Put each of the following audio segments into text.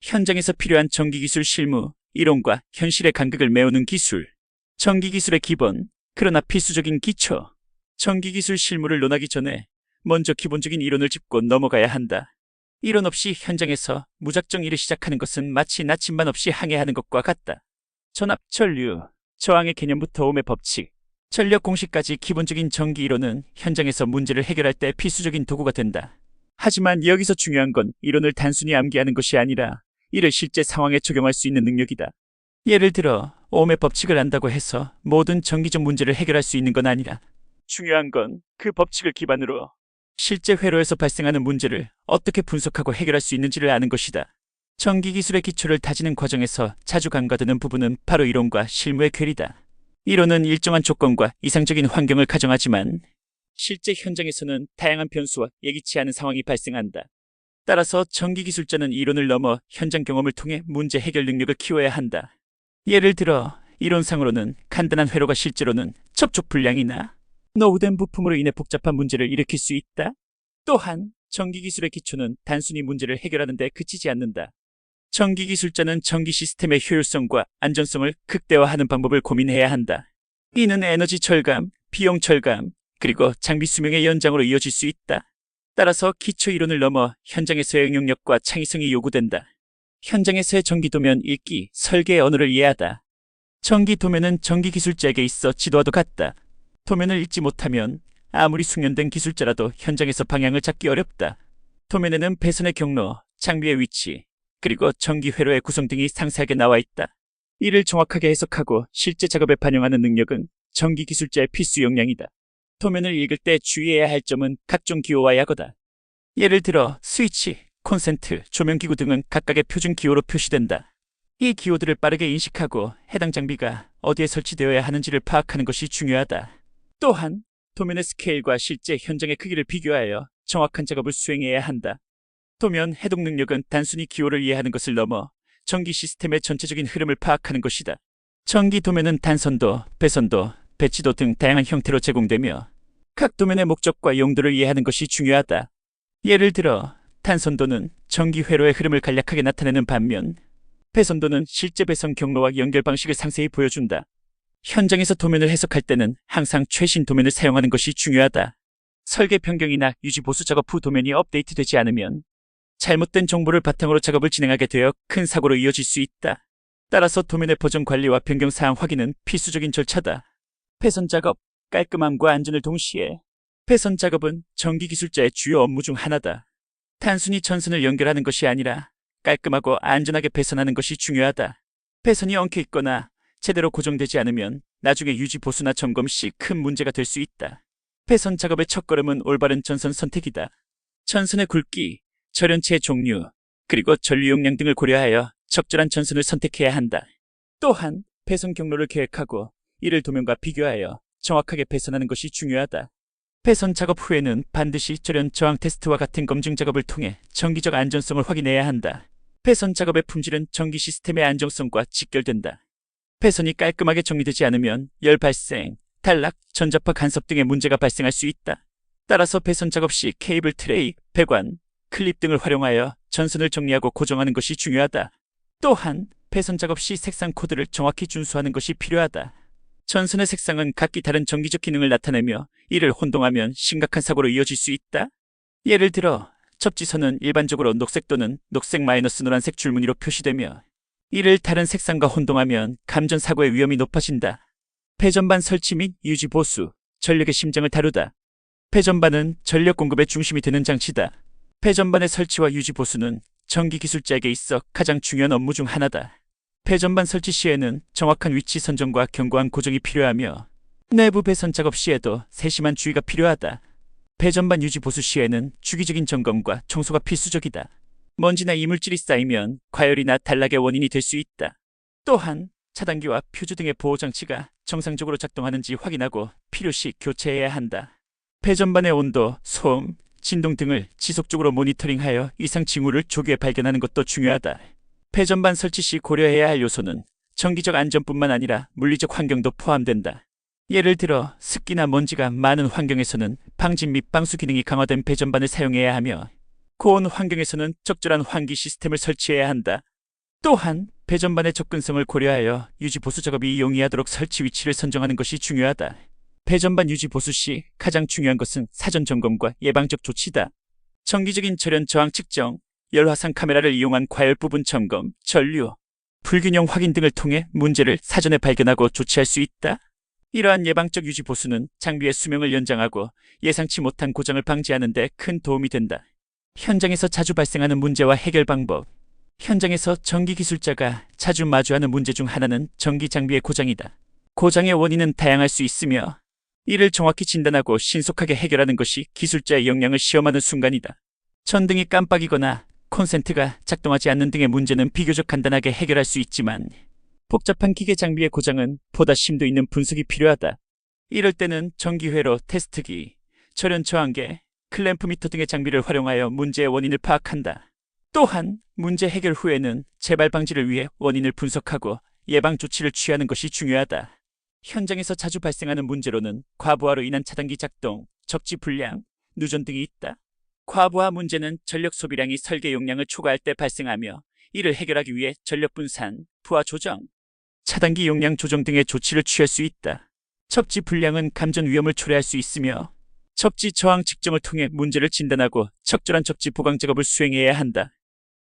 현장에서 필요한 전기기술 실무, 이론과 현실의 간극을 메우는 기술. 전기기술의 기본, 그러나 필수적인 기초. 전기기술 실무를 논하기 전에 먼저 기본적인 이론을 짚고 넘어가야 한다. 이론 없이 현장에서 무작정 일을 시작하는 것은 마치 나침반 없이 항해하는 것과 같다. 전압, 전류, 저항의 개념부터 ohm의 법칙, 전력 공식까지 기본적인 전기 이론은 현장에서 문제를 해결할 때 필수적인 도구가 된다. 하지만 여기서 중요한 건 이론을 단순히 암기하는 것이 아니라 이를 실제 상황에 적용할 수 있는 능력이다. 예를 들어 ohm의 법칙을 안다고 해서 모든 전기적 문제를 해결할 수 있는 건 아니라, 중요한 건 그 법칙을 기반으로 실제 회로에서 발생하는 문제를 어떻게 분석하고 해결할 수 있는지를 아는 것이다. 전기기술의 기초를 다지는 과정에서 자주 간과되는 부분은 바로 이론과 실무의 괴리다. 이론은 일정한 조건과 이상적인 환경을 가정하지만 실제 현장에서는 다양한 변수와 예기치 않은 상황이 발생한다. 따라서 전기기술자는 이론을 넘어 현장 경험을 통해 문제 해결 능력을 키워야 한다. 예를 들어 이론상으로는 간단한 회로가 실제로는 접촉 불량이나 노후된 부품으로 인해 복잡한 문제를 일으킬 수 있다. 또한 전기기술의 기초는 단순히 문제를 해결하는 데 그치지 않는다. 전기기술자는 전기 시스템의 효율성과 안전성을 극대화하는 방법을 고민해야 한다. 이는 에너지 절감, 비용 절감, 그리고 장비 수명의 연장으로 이어질 수 있다. 따라서 기초 이론을 넘어 현장에서의 응용력과 창의성이 요구된다. 현장에서의 전기도면 읽기, 설계의 언어를 이해하다. 전기도면은 전기기술자에게 있어 지도와도 같다. 도면을 읽지 못하면 아무리 숙련된 기술자라도 현장에서 방향을 잡기 어렵다. 도면에는 배선의 경로, 장비의 위치, 그리고 전기 회로의 구성 등이 상세하게 나와 있다. 이를 정확하게 해석하고 실제 작업에 반영하는 능력은 전기 기술자의 필수 역량이다. 도면을 읽을 때 주의해야 할 점은 각종 기호와 약어다. 예를 들어 스위치, 콘센트, 조명기구 등은 각각의 표준 기호로 표시된다. 이 기호들을 빠르게 인식하고 해당 장비가 어디에 설치되어야 하는지를 파악하는 것이 중요하다. 또한 도면의 스케일과 실제 현장의 크기를 비교하여 정확한 작업을 수행해야 한다. 도면 해독 능력은 단순히 기호를 이해하는 것을 넘어 전기 시스템의 전체적인 흐름을 파악하는 것이다. 전기 도면은 단선도, 배선도, 배치도 등 다양한 형태로 제공되며 각 도면의 목적과 용도를 이해하는 것이 중요하다. 예를 들어 단선도는 전기 회로의 흐름을 간략하게 나타내는 반면 배선도는 실제 배선 경로와 연결 방식을 상세히 보여준다. 현장에서 도면을 해석할 때는 항상 최신 도면을 사용하는 것이 중요하다. 설계 변경이나 유지 보수 작업 후 도면이 업데이트되지 않으면 잘못된 정보를 바탕으로 작업을 진행하게 되어 큰 사고로 이어질 수 있다. 따라서 도면의 버전 관리와 변경 사항 확인은 필수적인 절차다. 배선 작업, 깔끔함과 안전을 동시에. 배선 작업은 전기기술자의 주요 업무 중 하나다. 단순히 전선을 연결하는 것이 아니라 깔끔하고 안전하게 배선하는 것이 중요하다. 배선이 엉켜 있거나 제대로 고정되지 않으면 나중에 유지 보수나 점검 시 큰 문제가 될 수 있다. 배선 작업의 첫걸음은 올바른 전선 선택이다. 전선의 굵기, 절연체의 종류, 그리고 전류 용량 등을 고려하여 적절한 전선을 선택해야 한다. 또한 배선 경로를 계획하고 이를 도면과 비교하여 정확하게 배선하는 것이 중요하다. 배선 작업 후에는 반드시 절연 저항 테스트와 같은 검증 작업을 통해 전기적 안전성을 확인해야 한다. 배선 작업의 품질은 전기 시스템의 안정성과 직결된다. 배선이 깔끔하게 정리되지 않으면 열 발생, 탈락, 전자파 간섭 등의 문제가 발생할 수 있다. 따라서 배선 작업 시 케이블 트레이, 배관, 클립 등을 활용하여 전선을 정리하고 고정하는 것이 중요하다. 또한 배선 작업 시 색상 코드를 정확히 준수하는 것이 필요하다. 전선의 색상은 각기 다른 전기적 기능을 나타내며 이를 혼동하면 심각한 사고로 이어질 수 있다. 예를 들어 접지선은 일반적으로 녹색 또는 녹색 마이너스 노란색 줄무늬로 표시되며 이를 다른 색상과 혼동하면 감전 사고의 위험이 높아진다. 배전반 설치 및 유지 보수, 전력의 심장을 다루다. 배전반은 전력 공급의 중심이 되는 장치다. 배전반의 설치와 유지 보수는 전기 기술자에게 있어 가장 중요한 업무 중 하나다. 배전반 설치 시에는 정확한 위치 선정과 견고한 고정이 필요하며 내부 배선 작업 시에도 세심한 주의가 필요하다. 배전반 유지 보수 시에는 주기적인 점검과 청소가 필수적이다. 먼지나 이물질이 쌓이면 과열이나 단락의 원인이 될 수 있다. 또한 차단기와 퓨즈 등의 보호장치가 정상적으로 작동하는지 확인하고 필요시 교체해야 한다. 배전반의 온도, 소음, 진동 등을 지속적으로 모니터링하여 이상 징후를 조기에 발견하는 것도 중요하다. 배전반 설치 시 고려해야 할 요소는 전기적 안전뿐만 아니라 물리적 환경도 포함된다. 예를 들어 습기나 먼지가 많은 환경에서는 방진 및 방수 기능이 강화된 배전반을 사용해야 하며 고온 환경에서는 적절한 환기 시스템을 설치해야 한다. 또한 배전반의 접근성을 고려하여 유지 보수 작업이 용이하도록 설치 위치를 선정하는 것이 중요하다. 배전반 유지 보수 시 가장 중요한 것은 사전 점검과 예방적 조치다. 정기적인 절연 저항 측정, 열화상 카메라를 이용한 과열 부분 점검, 전류, 불균형 확인 등을 통해 문제를 사전에 발견하고 조치할 수 있다. 이러한 예방적 유지 보수는 장비의 수명을 연장하고 예상치 못한 고장을 방지하는 데 큰 도움이 된다. 현장에서 자주 발생하는 문제와 해결 방법. 현장에서 전기 기술자가 자주 마주하는 문제 중 하나는 전기 장비의 고장이다. 고장의 원인은 다양할 수 있으며 이를 정확히 진단하고 신속하게 해결하는 것이 기술자의 역량을 시험하는 순간이다. 전등이 깜빡이거나 콘센트가 작동하지 않는 등의 문제는 비교적 간단하게 해결할 수 있지만 복잡한 기계 장비의 고장은 보다 심도 있는 분석이 필요하다. 이럴 때는 전기회로 테스트기, 절연 저항계, 클램프 미터 등의 장비를 활용하여 문제의 원인을 파악한다. 또한 문제 해결 후에는 재발 방지를 위해 원인을 분석하고 예방 조치를 취하는 것이 중요하다. 현장에서 자주 발생하는 문제로는 과부하로 인한 차단기 작동, 적지 불량, 누전 등이 있다. 과부하 문제는 전력 소비량이 설계 용량을 초과할 때 발생하며 이를 해결하기 위해 전력 분산, 부하 조정, 차단기 용량 조정 등의 조치를 취할 수 있다. 적지 불량은 감전 위험을 초래할 수 있으며 적지 저항 측정을 통해 문제를 진단하고 적절한 적지 보강 작업을 수행해야 한다.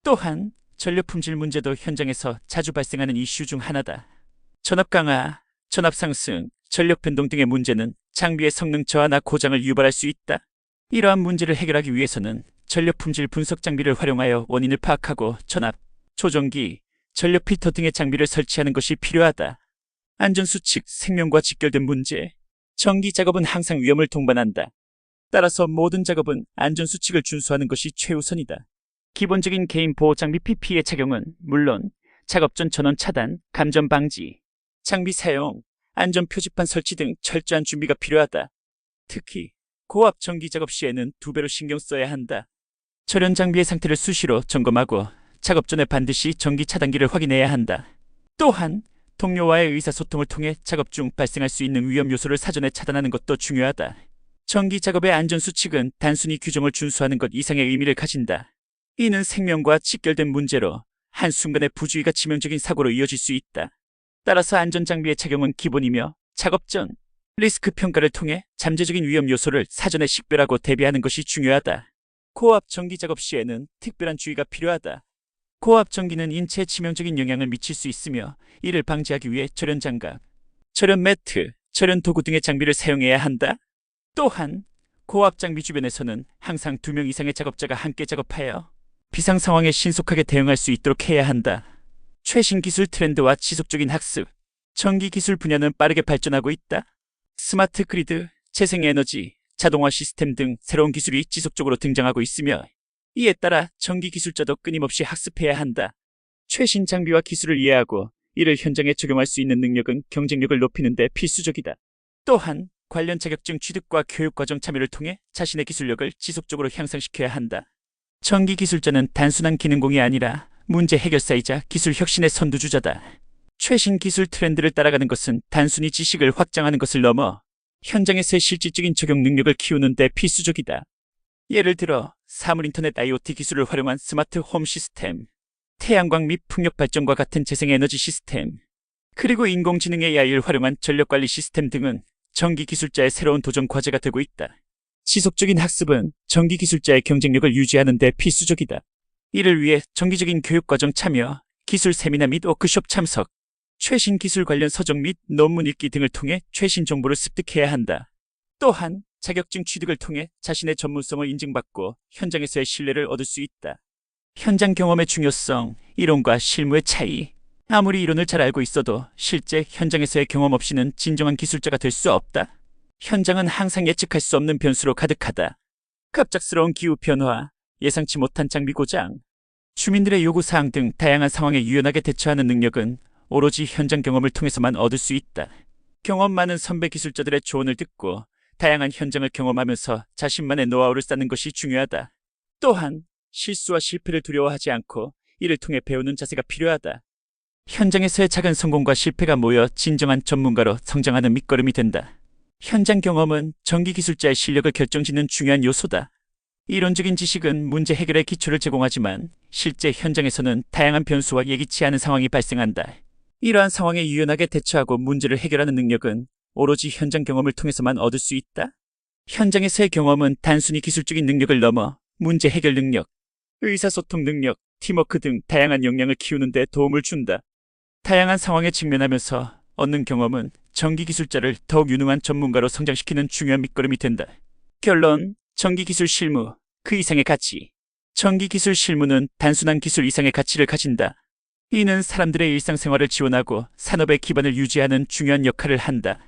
또한 전력 품질 문제도 현장에서 자주 발생하는 이슈 중 하나다. 전압 강화, 전압 상승, 전력 변동 등의 문제는 장비의 성능 저하나 고장을 유발할 수 있다. 이러한 문제를 해결하기 위해서는 전력 품질 분석 장비를 활용하여 원인을 파악하고 전압, 조정기, 전력 필터 등의 장비를 설치하는 것이 필요하다. 안전수칙, 생명과 직결된 문제. 전기 작업은 항상 위험을 동반한다. 따라서 모든 작업은 안전수칙을 준수하는 것이 최우선이다. 기본적인 개인 보호 장비 PPE의 착용은 물론 작업 전 전원 차단, 감전 방지, 장비 사용, 안전 표지판 설치 등 철저한 준비가 필요하다. 특히 고압 전기 작업 시에는 2배로 신경 써야 한다. 절연 장비의 상태를 수시로 점검하고 작업 전에 반드시 전기 차단기를 확인해야 한다. 또한 동료와의 의사소통을 통해 작업 중 발생할 수 있는 위험 요소를 사전에 차단하는 것도 중요하다. 전기 작업의 안전수칙은 단순히 규정을 준수하는 것 이상의 의미를 가진다. 이는 생명과 직결된 문제로 한순간의 부주의가 치명적인 사고로 이어질 수 있다. 따라서 안전장비의 착용은 기본이며 작업 전 리스크 평가를 통해 잠재적인 위험 요소를 사전에 식별하고 대비하는 것이 중요하다. 고압 전기 작업 시에는 특별한 주의가 필요하다. 고압 전기는 인체에 치명적인 영향을 미칠 수 있으며 이를 방지하기 위해 절연 장갑, 절연 매트, 절연 도구 등의 장비를 사용해야 한다. 또한 고압 장비 주변에서는 항상 2명 이상의 작업자가 함께 작업하여 비상 상황에 신속하게 대응할 수 있도록 해야 한다. 최신 기술 트렌드와 지속적인 학습. 전기 기술 분야는 빠르게 발전하고 있다. 스마트 그리드, 재생에너지, 자동화 시스템 등 새로운 기술이 지속적으로 등장하고 있으며 이에 따라 전기 기술자도 끊임없이 학습해야 한다. 최신 장비와 기술을 이해하고 이를 현장에 적용할 수 있는 능력은 경쟁력을 높이는 데 필수적이다. 또한 관련 자격증 취득과 교육과정 참여를 통해 자신의 기술력을 지속적으로 향상시켜야 한다. 전기 기술자는 단순한 기능공이 아니라 문제 해결사이자 기술 혁신의 선두주자다. 최신 기술 트렌드를 따라가는 것은 단순히 지식을 확장하는 것을 넘어 현장에서의 실질적인 적용 능력을 키우는 데 필수적이다. 예를 들어 사물 인터넷 IoT 기술을 활용한 스마트 홈 시스템, 태양광 및 풍력 발전과 같은 재생에너지 시스템, 그리고 인공지능 AI를 활용한 전력관리 시스템 등은 전기 기술자의 새로운 도전 과제가 되고 있다. 지속적인 학습은 전기 기술자의 경쟁력을 유지하는 데 필수적이다. 이를 위해 정기적인 교육과정 참여, 기술 세미나 및 워크숍 참석, 최신 기술 관련 서적 및 논문 읽기 등을 통해 최신 정보를 습득해야 한다. 또한 자격증 취득을 통해 자신의 전문성을 인증받고 현장에서의 신뢰를 얻을 수 있다. 현장 경험의 중요성, 이론과 실무의 차이. 아무리 이론을 잘 알고 있어도 실제 현장에서의 경험 없이는 진정한 기술자가 될 수 없다. 현장은 항상 예측할 수 없는 변수로 가득하다. 갑작스러운 기후 변화, 예상치 못한 장비 고장, 주민들의 요구사항 등 다양한 상황에 유연하게 대처하는 능력은 오로지 현장 경험을 통해서만 얻을 수 있다. 경험 많은 선배 기술자들의 조언을 듣고 다양한 현장을 경험하면서 자신만의 노하우를 쌓는 것이 중요하다. 또한 실수와 실패를 두려워하지 않고 이를 통해 배우는 자세가 필요하다. 현장에서의 작은 성공과 실패가 모여 진정한 전문가로 성장하는 밑거름이 된다. 현장 경험은 전기 기술자의 실력을 결정짓는 중요한 요소다. 이론적인 지식은 문제 해결의 기초를 제공하지만 실제 현장에서는 다양한 변수와 예기치 않은 상황이 발생한다. 이러한 상황에 유연하게 대처하고 문제를 해결하는 능력은 오로지 현장 경험을 통해서만 얻을 수 있다. 현장에서의 경험은 단순히 기술적인 능력을 넘어 문제 해결 능력, 의사소통 능력, 팀워크 등 다양한 역량을 키우는 데 도움을 준다. 다양한 상황에 직면하면서 얻는 경험은 전기기술자를 더욱 유능한 전문가로 성장시키는 중요한 밑거름이 된다. 결론, 전기기술 실무, 그 이상의 가치. 전기기술 실무는 단순한 기술 이상의 가치를 가진다. 이는 사람들의 일상생활을 지원하고 산업의 기반을 유지하는 중요한 역할을 한다.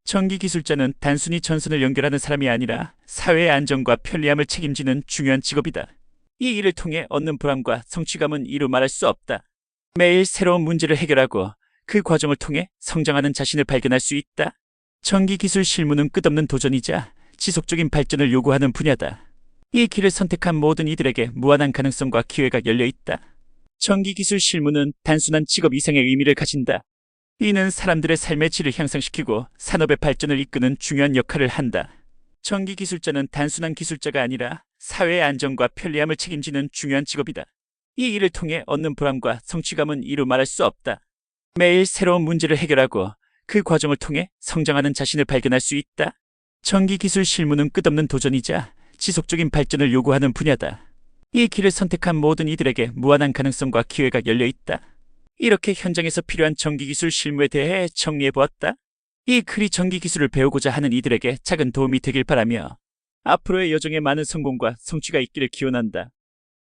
전기기술자는 단순히 전선을 연결하는 사람이 아니라 사회의 안전과 편리함을 책임지는 중요한 직업이다. 이 일을 통해 얻는 보람과 성취감은 이루 말할 수 없다. 매일 새로운 문제를 해결하고 그 과정을 통해 성장하는 자신을 발견할 수 있다. 전기기술 실무는 끝없는 도전이자 지속적인 발전을 요구하는 분야다. 이 길을 선택한 모든 이들에게 무한한 가능성과 기회가 열려 있다. 전기기술 실무는 단순한 직업 이상의 의미를 가진다. 이는 사람들의 삶의 질을 향상시키고 산업의 발전을 이끄는 중요한 역할을 한다. 전기기술자는 단순한 기술자가 아니라 사회의 안전과 편리함을 책임지는 중요한 직업이다. 이 일을 통해 얻는 보람과 성취감은 이루 말할 수 없다. 매일 새로운 문제를 해결하고 그 과정을 통해 성장하는 자신을 발견할 수 있다. 전기기술 실무는 끝없는 도전이자 지속적인 발전을 요구하는 분야다. 이 길을 선택한 모든 이들에게 무한한 가능성과 기회가 열려 있다. 이렇게 현장에서 필요한 전기기술 실무에 대해 정리해보았다. 이 글이 전기기술을 배우고자 하는 이들에게 작은 도움이 되길 바라며 앞으로의 여정에 많은 성공과 성취가 있기를 기원한다.